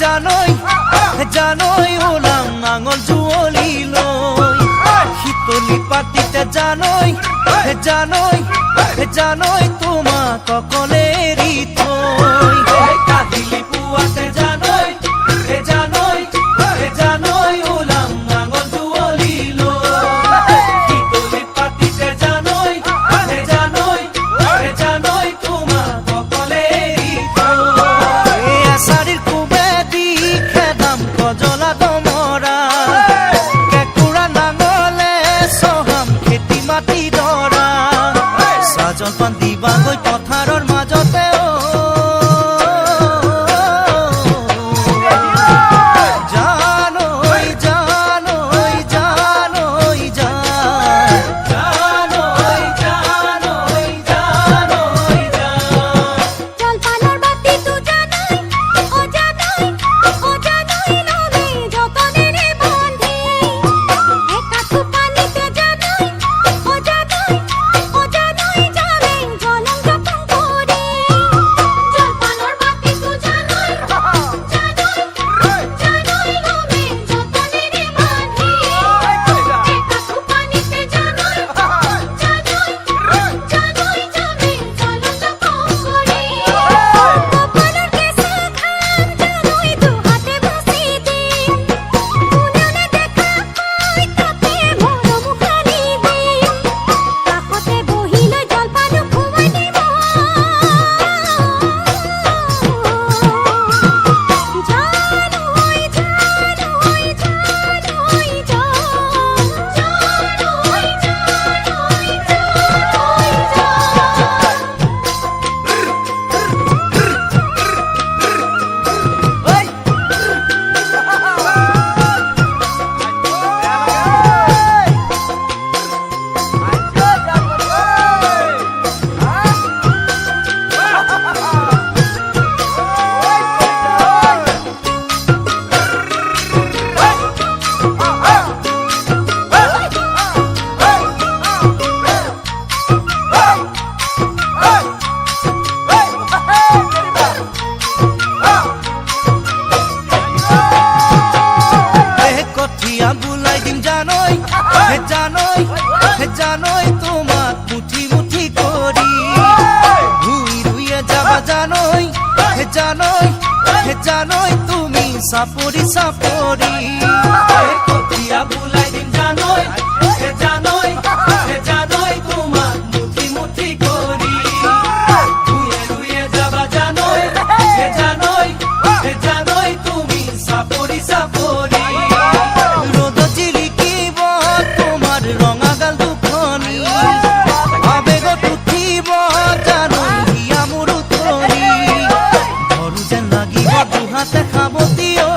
জানই জানই ওলাম নাঙল জুৱলি লৈ শীতলি পাতিতে জানই জানই জানই তোমাক অকলে এৰি থৈ কাহিলি পুৱাতে জানই জানই জানই ওলাম নাঙল জুৱলি লৈ শীতলি পাতিতে জানই জানই জানই তোমাক অকলে এৰি থৈ এছাৰিৰ কুবেদি খেদাম কজলা দমৰা কেঁকুৰা নাঙলে চহাম খেতি মাটি দৰা জলপান দিবাগৈ পথাৰৰ মাজতে জানৈ জানৈ জানৈ জানৈ জানৈ জানৈ জলপানৰ বাতিটো জানৈ ও জানৈ ললে যতনেৰে বন্ধি একাঠু পানীতে জানৈ ও জানৈ জানে জলং জপং কৰি জলপানৰ বাতিটো জানৈ ললে যতনেৰে বন্ধি একাঠু পানীতে জানৈ জানে জলং জপং কৰি কপালৰ কেঁচা ঘাম জানৈ দুহাতে মুচি দিম কোনেও নেদেখা কৈ তাতে মৰম উঘালি দিম কাষতে বহি লৈ জলপানো খুৱাই দিম জানৈ কঠিয়া বুলাই দিম জানই জানই জানই তোমাক মুঠি মুঠি কৰি ভুই ৰুইয়ে যাবা জানই জানই জানই তুমি চাপৰি চাপৰি কঠিয়া বুলাই দিম জানই জানই জানই তোমাক মুঠি মুঠি কৰি ভুইয়ে ৰুইয়ে যাবা জানই জানই জানই তুমি চাপৰি চাপৰি ৰ'দ জিলিকিব তোমাৰ ৰঙা গাল দুখনি আবেগত উঠিব জানই হিয়া মোৰ উঠনি ধৰো যেন লাগিব দুহাতে খাবতীয়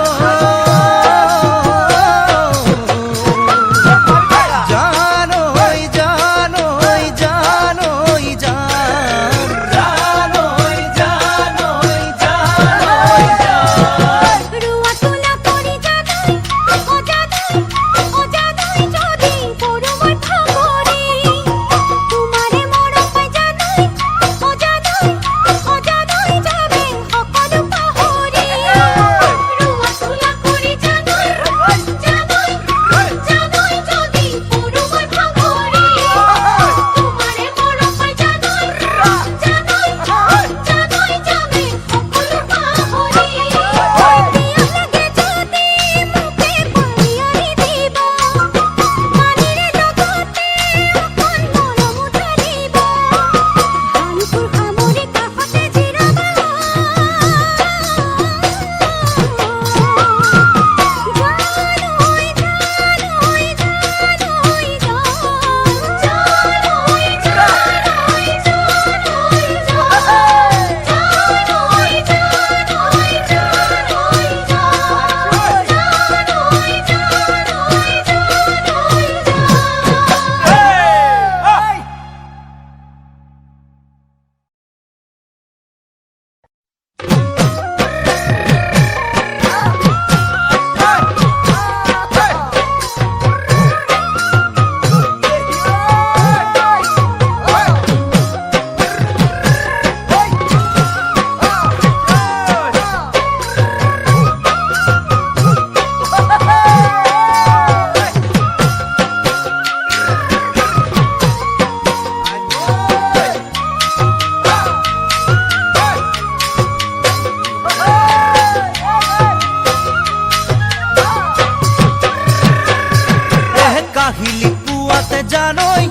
আহিলি পুৱাতে জানৈ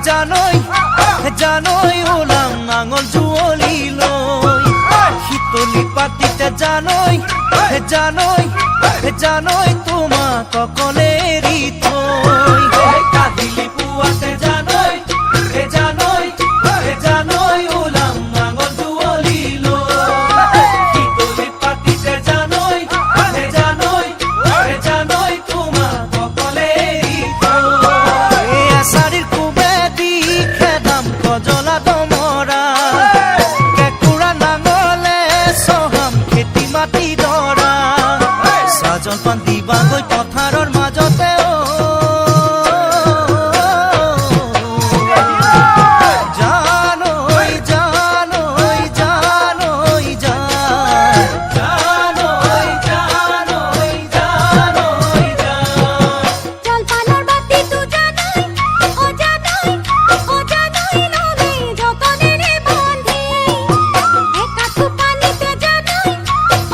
জানৈ জানৈ ওলাম নাঙল যুঁৱলি লৈ শীতলি পাতিতে জানৈ জানৈ জানৈ তোমাক অকলে